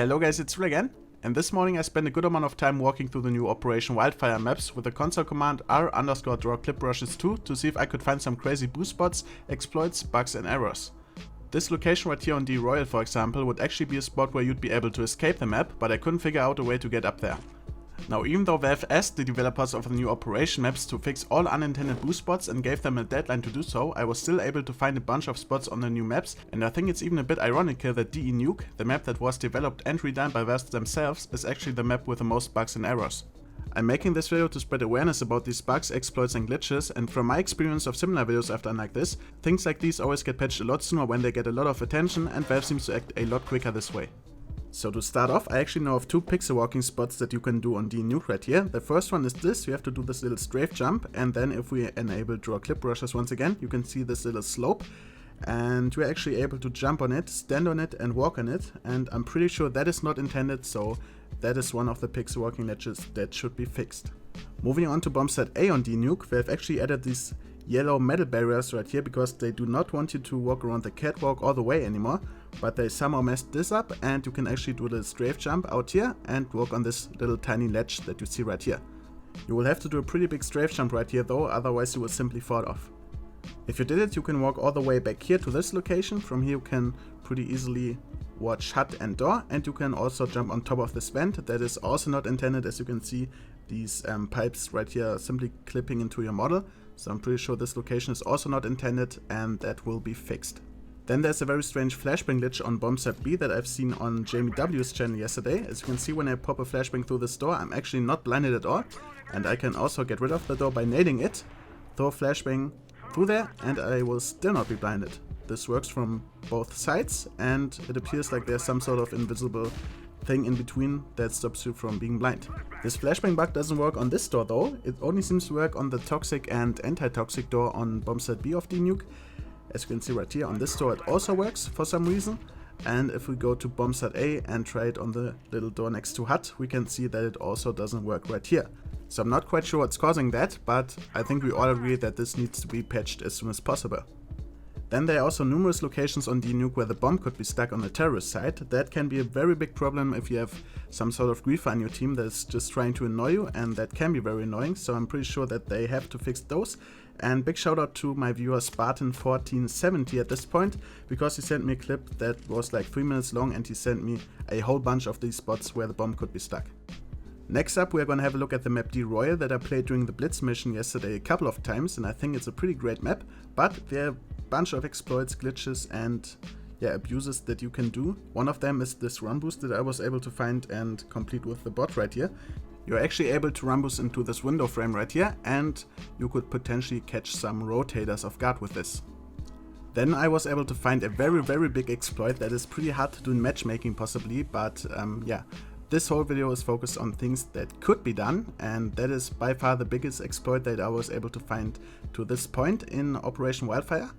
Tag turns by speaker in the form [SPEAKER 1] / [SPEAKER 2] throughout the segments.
[SPEAKER 1] Hello guys, it's Phil again, and this morning I spent a good amount of time walking through the new Operation Wildfire Maps with the console command r_draw clip brushes 2 to see if I could find some crazy boost spots, exploits, bugs and errors. This location right here on D Royal, for example, would actually be a spot where you'd be able to escape the map, but I couldn't figure out a way to get up there. Now, even though Valve asked the developers of the new Operation Maps to fix all unintended boost spots and gave them a deadline to do so, I was still able to find a bunch of spots on the new maps, and I think it's even a bit ironical that DE Nuke, the map that was developed and redone by Valve themselves, is actually the map with the most bugs and errors. I'm making this video to spread awareness about these bugs, exploits and glitches, and from my experience of similar videos I've done like this, things like these always get patched a lot sooner when they get a lot of attention, and Valve seems to act a lot quicker this way. So to start off, I actually know of two pixel walking spots that you can do on DE Nuke right here. The first one is this: you have to do this little strafe jump, and then if we enable draw clip brushes once again, you can see this little slope, and we're actually able to jump on it, stand on it and walk on it, and I'm pretty sure that is not intended, so that is one of the pixel walking ledges that should be fixed. Moving on to bomb set A on DE Nuke, they've actually added these yellow metal barriers right here because they do not want you to walk around the catwalk all the way anymore, but they somehow messed this up, and you can actually do the strafe jump out here and walk on this little tiny ledge that you see right here. You will have to do a pretty big strafe jump right here though, otherwise you will simply fall off. If you did it, you can walk all the way back here to this location. From here you can pretty easily watch HUD and door, and you can also jump on top of this vent. That is also not intended, as you can see these pipes right here are simply clipping into your model. So I'm pretty sure this location is also not intended, and that will be fixed. Then there's a very strange flashbang glitch on bomb set B that I've seen on Jamie W's channel yesterday. As you can see, when I pop a flashbang through this door, I'm actually not blinded at all, and I can also get rid of the door by nailing it, throw a flashbang through there, and I will still not be blinded. This works from both sides, and it appears like there's some sort of invisible thing in between that stops you from being blind. This flashbang bug doesn't work on this door though, it only seems to work on the toxic and anti-toxic door on bomb set B of DE Nuke. As you can see right here on this door, it also works for some reason, and if we go to bomb set A and try it on the little door next to HUD, we can see that it also doesn't work right here. So I'm not quite sure what's causing that, but I think we all agree that this needs to be patched as soon as possible. Then there are also numerous locations on DE Nuke where the bomb could be stuck on the terrorist side. That can be a very big problem if you have some sort of griefer on your team that is just trying to annoy you, and that can be very annoying, so I'm pretty sure that they have to fix those. And big shout out to my viewer Spartan1470 at this point, because he sent me a clip that was like 3 minutes long, and he sent me a whole bunch of these spots where the bomb could be stuck. Next up, we're gonna have a look at the map D Royal that I played during the Blitz mission yesterday a couple of times, and I think it's a pretty great map, but there are a bunch of exploits, glitches and abuses that you can do. One of them is this run boost that I was able to find and complete with the bot right here. You're actually able to run boost into this window frame right here, and you could potentially catch some rotators off guard with this. Then I was able to find a very big exploit that is pretty hard to do in matchmaking possibly, but this whole video is focused on things that could be done, and that is by far the biggest exploit that I was able to find to this point in Operation Wildfire.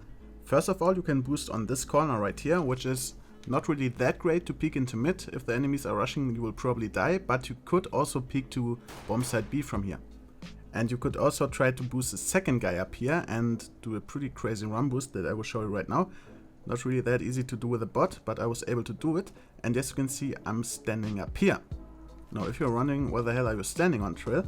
[SPEAKER 1] First of all, you can boost on this corner right here, which is not really that great to peek into mid. If the enemies are rushing, you will probably die, but you could also peek to bomb site B from here. And you could also try to boost the second guy up here and do a pretty crazy run boost that I will show you right now. Not really that easy to do with a bot, but I was able to do it, and as you can see, I'm standing up here. Now if you're wondering where the hell are you standing on, Trill,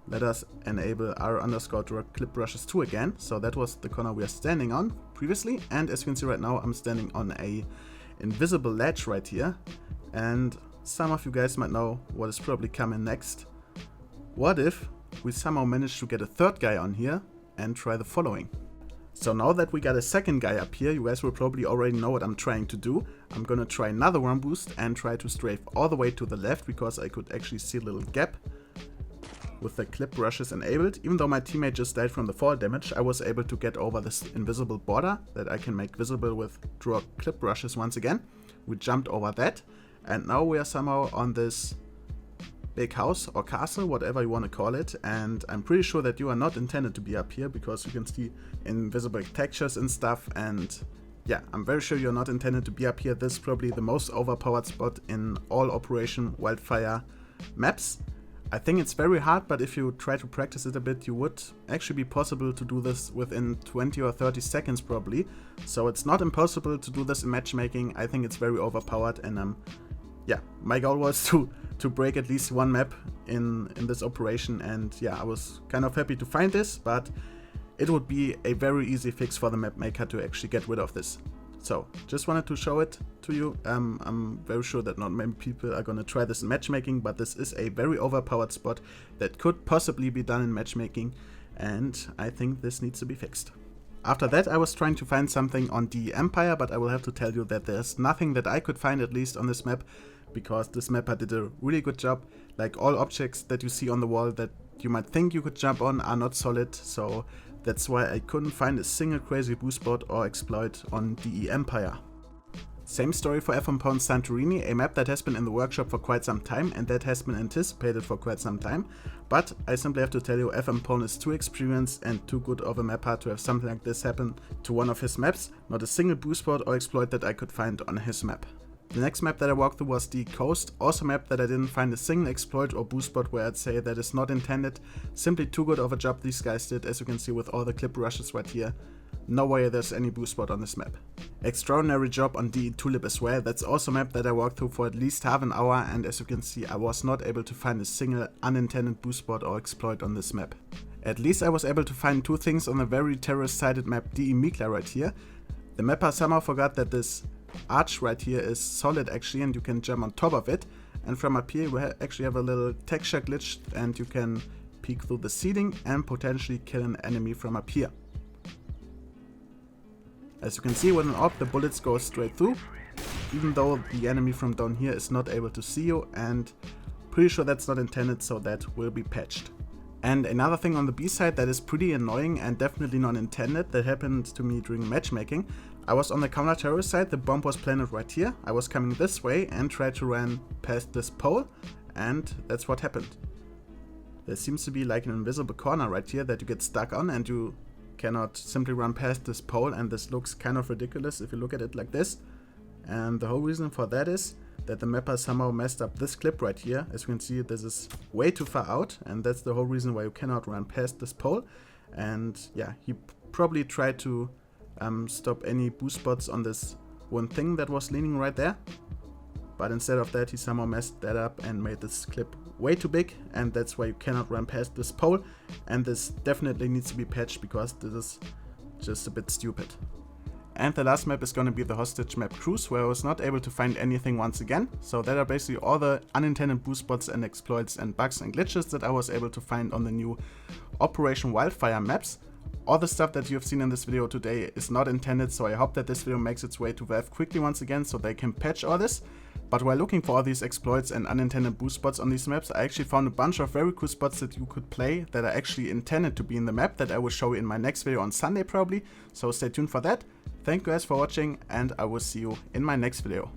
[SPEAKER 1] let us enable r_draw clip brushes 2 again. So that was the corner we are standing on previously, and as you can see right now, I'm standing on a invisible ledge right here, and some of you guys might know what is probably coming next. What if we somehow manage to get a third guy on here and try the following? So now that we got a second guy up here, you guys will probably already know what I'm trying to do. I'm gonna try another run boost and try to strafe all the way to the left, because I could actually see a little gap with the clip brushes enabled. Even though my teammate just died from the fall damage, I was able to get over this invisible border that I can make visible with draw clip brushes once again. We jumped over that, and now we are somehow on this big house or castle, whatever you want to call it, and I'm pretty sure that you are not intended to be up here, because you can see invisible textures and stuff, and yeah, I'm very sure you're not intended to be up here. This is probably the most overpowered spot in all Operation Wildfire maps. I think it's very hard, but if you try to practice it a bit, you would actually be possible to do this within 20 or 30 seconds probably. So it's not impossible to do this in matchmaking. I think it's very overpowered, and I'm yeah, my goal was to break at least one map in this operation, and yeah, I was kind of happy to find this, but it would be a very easy fix for the map maker to actually get rid of this. So just wanted to show it to you. I'm very sure that not many people are gonna try this in matchmaking, but this is a very overpowered spot that could possibly be done in matchmaking, and I think this needs to be fixed. After that, I was trying to find something on the Empire, but I will have to tell you that there's nothing that I could find, at least on this map, because this mapper did a really good job. Like, all objects that you see on the wall that you might think you could jump on are not solid, so that's why I couldn't find a single crazy boost spot or exploit on the Empire. Same story for FM Pwn Santorini, a map that has been in the workshop for quite some time and that has been anticipated for quite some time, but I simply have to tell you, FM Pwn is too experienced and too good of a mapper to have something like this happen to one of his maps. Not a single boost spot or exploit that I could find on his map. The next map that I walked through was the Coast, also a map that I didn't find a single exploit or boost spot where I'd say that is not intended. Simply too good of a job these guys did, as you can see with all the clip rushes right here. No way there's any boost spot on this map. Extraordinary job on the Tulip as well. That's also a map that I walked through for at least half an hour, and as you can see, I was not able to find a single unintended boost spot or exploit on this map. At least I was able to find two things on the very terrorist-sided map DE Mikla right here. The mapper somehow forgot that this arch right here is solid actually, and you can jump on top of it, and from up here we actually have a little texture glitch and you can peek through the ceiling and potentially kill an enemy from up here. As you can see, with an AWP the bullets go straight through, even though the enemy from down here is not able to see you, and pretty sure that's not intended, so that will be patched. And another thing on the B side that is pretty annoying and definitely not intended that happened to me during matchmaking. I was on the counter-terrorist side, the bomb was planted right here, I was coming this way and tried to run past this pole, and that's what happened. There seems to be like an invisible corner right here that you get stuck on, and you cannot simply run past this pole, and this looks kind of ridiculous if you look at it like this. And the whole reason for that is that the mapper somehow messed up this clip right here. As you can see, this is way too far out, and that's the whole reason why you cannot run past this pole. And yeah, he probably tried to stop any boost spots on this one thing that was leaning right there, but instead of that he somehow messed that up and made this clip way too big, and that's why you cannot run past this pole, and this definitely needs to be patched because this is just a bit stupid. And the last map is going to be the hostage map Cruise, where I was not able to find anything once again. So that are basically all the unintended boost spots and exploits and bugs and glitches that I was able to find on the new Operation Wildfire Maps. All the stuff that you have seen in this video today is not intended, so I hope that this video makes its way to Valve quickly once again so they can patch all this. But while looking for all these exploits and unintended boost spots on these maps, I actually found a bunch of very cool spots that you could play that are actually intended to be in the map that I will show you in my next video on Sunday probably, so stay tuned for that. Thank you guys for watching, and I will see you in my next video.